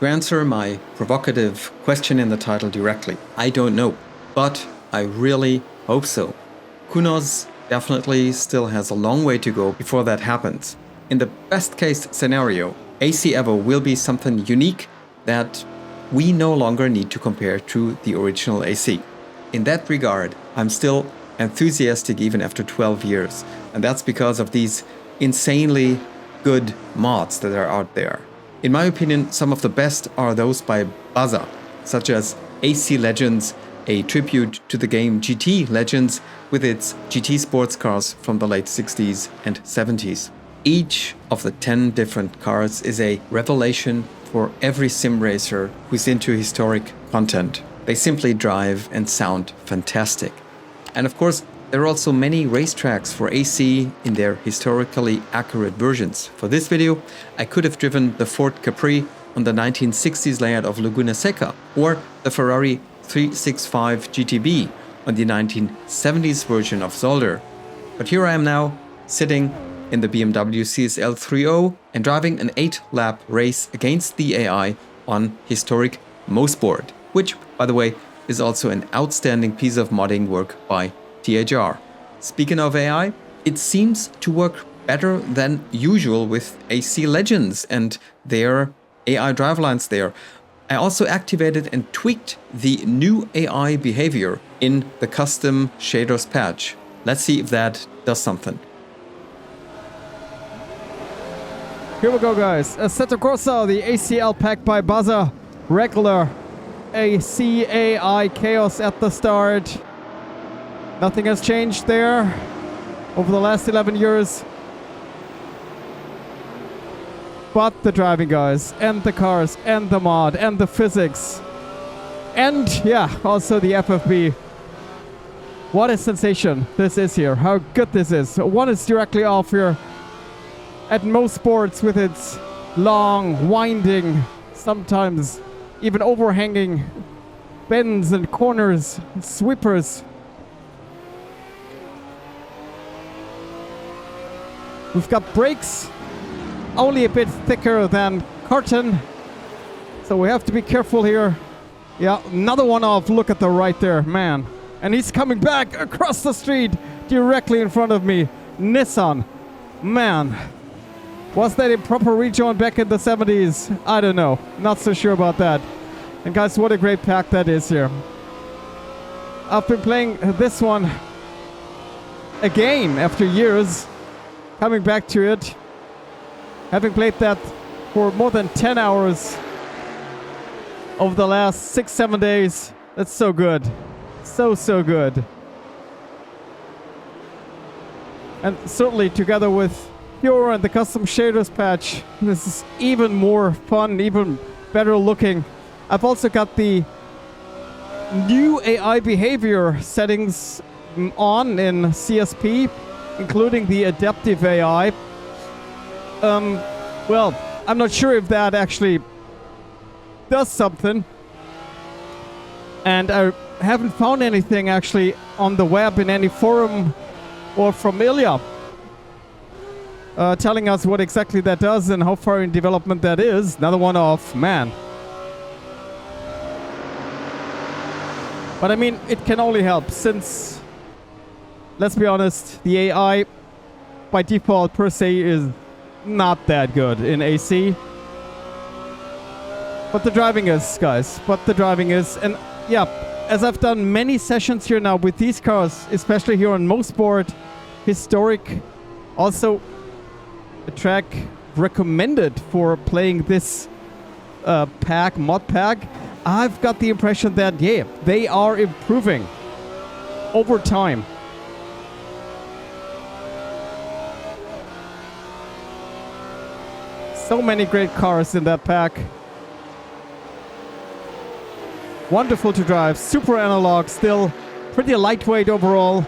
To answer my provocative question in the title directly, I don't know, but I really hope so. Kunos definitely still has a long way to go before that happens. In the best case scenario, AC Evo will be something unique that we no longer need to compare to the original AC. In that regard, I'm still enthusiastic even after 12 years, and that's because of these insanely good mods that are out there. In my opinion, some of the best are those by Bazza, such as AC Legends, a tribute to the game GT Legends with its GT sports cars from the late 60s and 70s. Each of the 10 different cars is a revelation for every sim racer who's into historic content. They simply drive and sound fantastic. And of course, there are also many racetracks for AC in their historically accurate versions. For this video, I could have driven the Ford Capri on the 1960s layout of Laguna Seca, or the Ferrari 365 GTB on the 1970s version of Zolder. But here I am now, sitting in the BMW CSL 3.0 and driving an 8-lap race against the AI on Historic Mosport, which, by the way, is also an outstanding piece of modding work by THR. Speaking of AI, it seems to work better than usual with AC Legends and their AI drivelines there. I also activated and tweaked the new AI behavior in the custom shaders patch. Let's see if that does something. Here we go, guys. Assetto Corsa, the ACL pack by Bazza. Regular AC AI chaos at the start. Nothing has changed there over the last 11 years. But the driving, guys, and the cars, and the mod, and the physics. And, yeah, also the FFB. What a sensation this is here. How good this is. One is directly off here at Mosport with its long, winding, sometimes even overhanging bends and corners, and sweepers. We've got brakes, only a bit thicker than carton, so we have to be careful here. Yeah, another one off. Look at the right there, man. And he's coming back across the street directly in front of me. Nissan, man. Was that a proper rejoin back in the 70s? I don't know. Not so sure about that. And guys, what a great pack that is here. I've been playing this one again after years. Coming back to it. Having played that for more than 10 hours over the last 6-7 days. That's so good. So good. And certainly together with Pure and the custom shaders patch, this is even more fun, even better looking. I've also got the new AI behavior settings on in CSP, including the adaptive AI. Well, I'm not sure if that actually does something. And I haven't found anything actually on the web in any forum or from Ilya telling us what exactly that does and how far in development that is. Another one off, man. But I mean, it can only help since, let's be honest, the AI by default per se is not that good in AC. But the driving is, guys. But the driving is. And yeah, as I've done many sessions here now with these cars, especially here on Mosport, Historic, also a track recommended for playing this pack, mod pack, I've got the impression that, yeah, they are improving over time. So many great cars in that pack. Wonderful to drive, super analog, still pretty lightweight overall.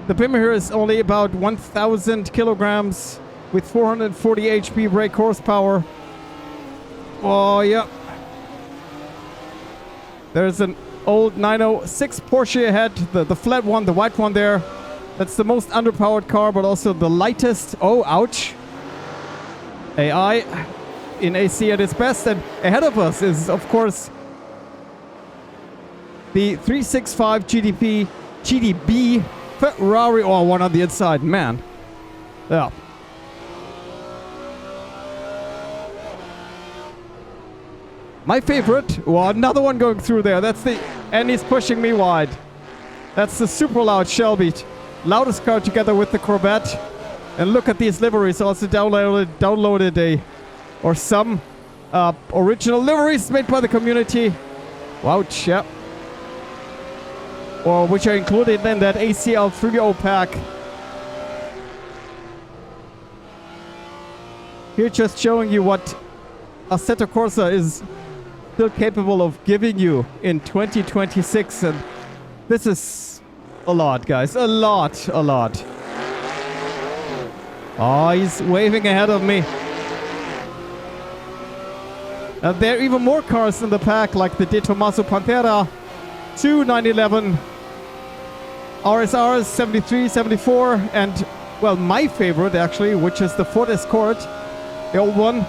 The BIM here is only about 1,000 kilograms with 440 HP brake horsepower. Oh yeah. There's an old 906 Porsche ahead, the flat one, the white one there. That's the most underpowered car, but also the lightest. Oh, ouch. AI. in AC at its best. And ahead of us is, of course, the 365 GTB Ferrari. Oh, one on the inside, man. Yeah. My favorite. Oh, another one going through there. That's the... And he's pushing me wide. That's the super loud Shelby. Loudest car together with the Corvette. And look at these liveries. Also downloaded a... Or some original liveries made by the community. Ouch, yeah. Or which are included in that ACL 3.0 pack. Here just showing you what Assetto Corsa is still capable of giving you in 2026, and this is a lot, guys. A lot. Oh, he's waving ahead of me. And there are even more cars in the pack, like the De Tomaso Pantera 2 911, RSRs 73, 74, and, well, my favorite, actually, which is the Ford Escort, the old one.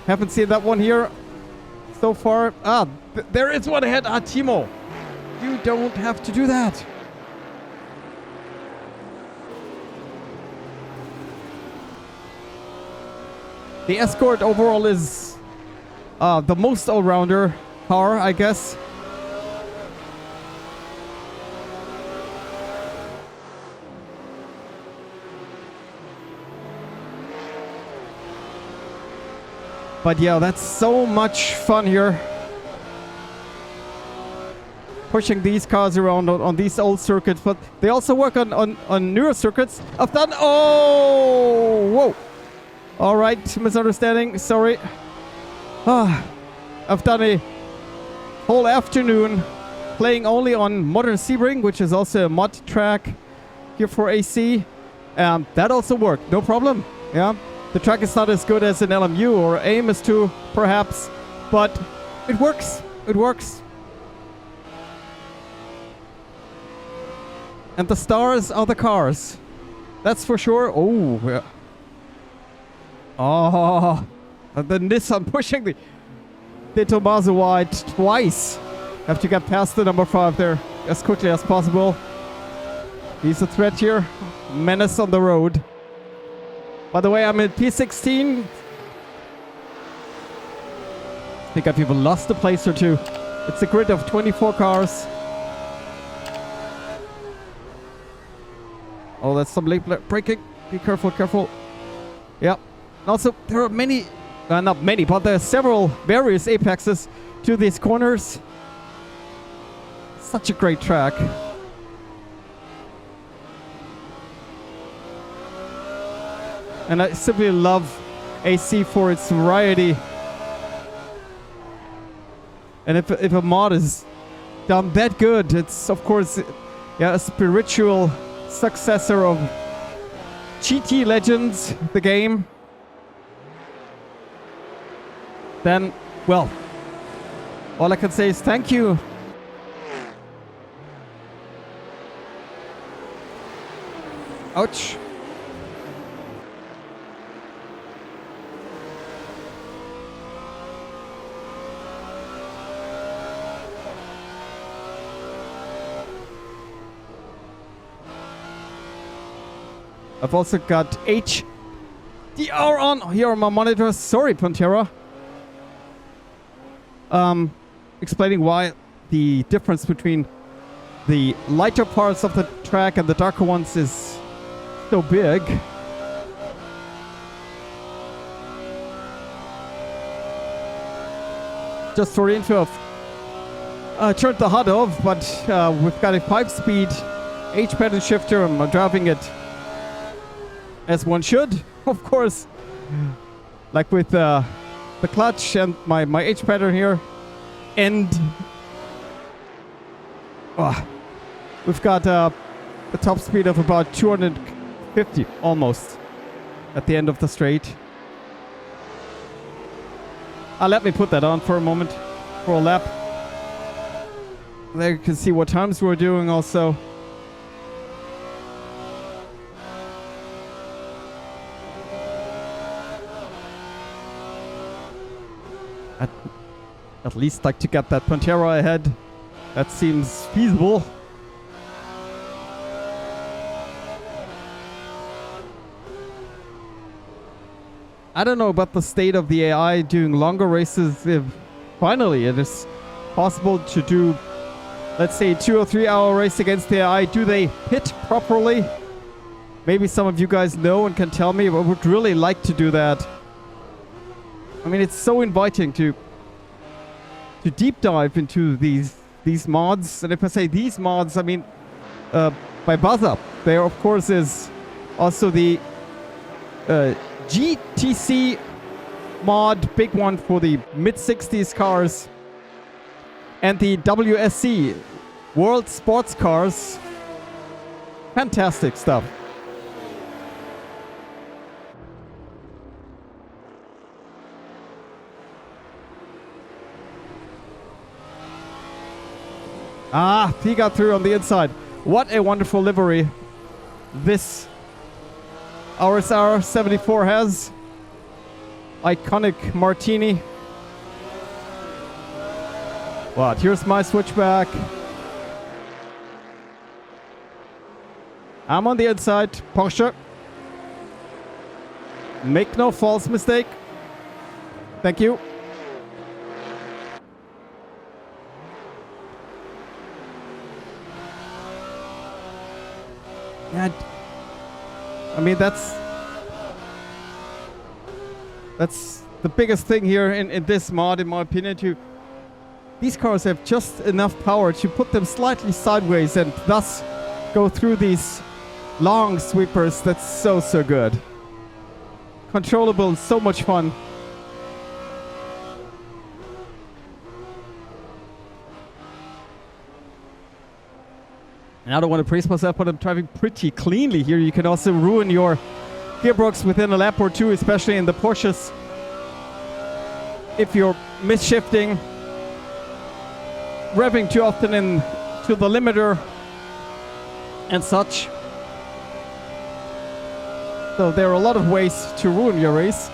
Haven't seen that one here so far. Ah, there is one ahead. Ah, Timo, you don't have to do that. The Escort overall is the most all-rounder car, I guess. But yeah, that's so much fun here. Pushing these cars around on these old circuits, but they also work on newer circuits. I've done... Oh! Whoa! Alright, misunderstanding. Sorry. I've done a whole afternoon playing only on Modern Sebring, which is also a mod track here for AC. That also worked, no problem. Yeah. The track is not as good as an LMU or AIM is too, perhaps, but it works. It works. And the stars are the cars. That's for sure. Oh, yeah. Oh, the Nissan pushing the Tommaso wide twice. Have to get past the number 5 there as quickly as possible. He's a threat here. Menace on the road. By the way, I'm in P16. I think I've even lost a place or two. It's a grid of 24 cars. Oh, that's some late braking. Be careful, careful. Yeah. Also, there are many, not many, but there are several various apexes to these corners. Such a great track. And I simply love AC for its variety. And if a mod is done that good, it's of course, yeah, a spiritual successor of GT Legends, the game. Then, well, all I can say is thank you. Ouch. I've also got HDR on here on my monitor. Sorry, Pantera. Explaining why the difference between the lighter parts of the track and the darker ones is so big. Just for info, turned the HUD off, but we've got a 5-speed H-pedal shifter. I'm driving it as one should, of course, like with the clutch and my H pattern here, and we've got a top speed of about 250 almost at the end of the straight. Let me put that on for a moment for a lap. There you can see what times we're doing also. I'd at least like to get that Pantera ahead. That seems feasible. I don't know about the state of the AI doing longer races if finally it is possible to do, let's say, 2 or 3 hour race against the AI. Do they hit properly? Maybe some of you guys know and can tell me. I would really like to do that. I mean, it's so inviting to deep dive into these mods. And if I say these mods, I mean by Bazza. There, of course, is also the GTC mod, big one for the mid-60s cars, and the WSC, World Sports Cars. Fantastic stuff. Ah, he got through on the inside. What a wonderful livery this RSR 74 has. Iconic martini. What? Here's my switchback. I'm on the inside. Porsche. Make no false mistake. Thank you. Yeah, I mean, that's the biggest thing here in this mod, in my opinion. These cars have just enough power to put them slightly sideways and thus go through these long sweepers. That's so good. Controllable, so much fun. And I don't want to praise myself, but I'm driving pretty cleanly here. You can also ruin your gearbox within a lap or two, especially in the Porsches. If you're misshifting, revving too often into the limiter and such. So there are a lot of ways to ruin your race.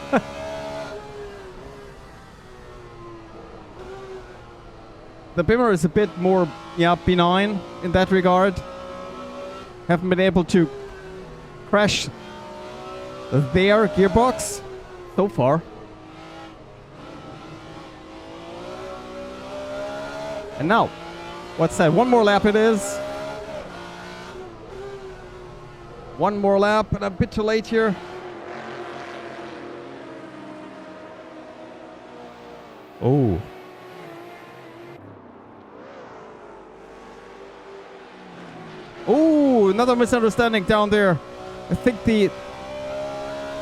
The Bimmer is a bit more, benign in that regard. Haven't been able to crash their gearbox so far. And now, what's that? One more lap it is. One more lap, and I'm a bit too late here. Oh. Oh, another misunderstanding down there. I think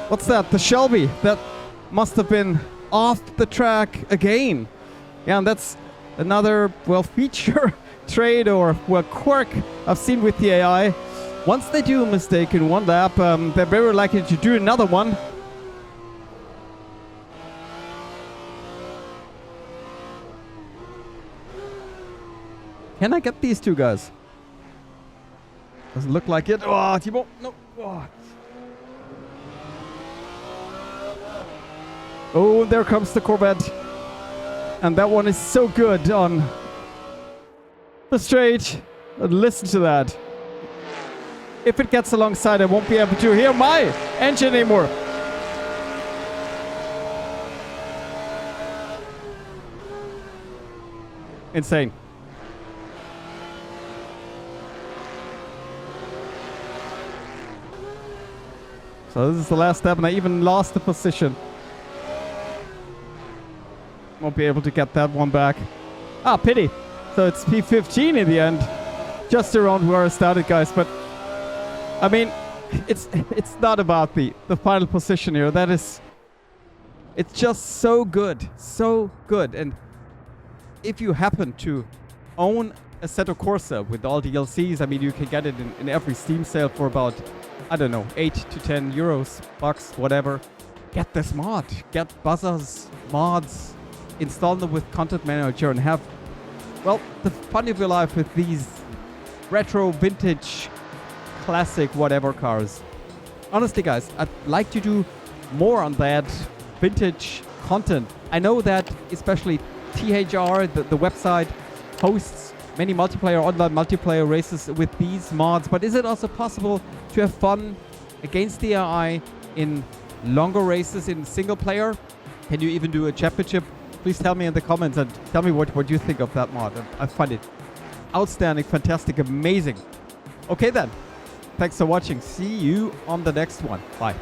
what's that? The Shelby. That must have been off the track again. Yeah, and that's another, feature, trade, or, quirk I've seen with the AI. Once they do a mistake in one lap, they're very likely to do another one. Can I get these two guys? Doesn't look like it. Oh, Timo, no. Oh, there comes the Corvette. And that one is so good on the straight. Listen to that. If it gets alongside, I won't be able to hear my engine anymore. Insane. So this is the last step, and I even lost the position. Won't be able to get that one back. Ah, pity. So it's P15 in the end. Just around where I started, guys. But, I mean, it's not about the final position here. It's just so good. So good. And if you happen to own Assetto Corsa with all DLCs, I mean, you can get it in every Steam sale for about, I don't know, 8 to 10 euros, bucks, whatever. Get this mod. Get Bazza's mods. Install them with Content Manager and have, the fun of your life with these retro, vintage, classic, whatever cars. Honestly, guys, I'd like to do more on that vintage content. I know that especially THR, the website, hosts many online multiplayer races with these mods, but is it also possible to have fun against the AI in longer races in single player? Can you even do a championship? Please tell me in the comments and tell me what you think of that mod. I find it outstanding, fantastic, amazing. Okay then, thanks for watching. See you on the next one. Bye.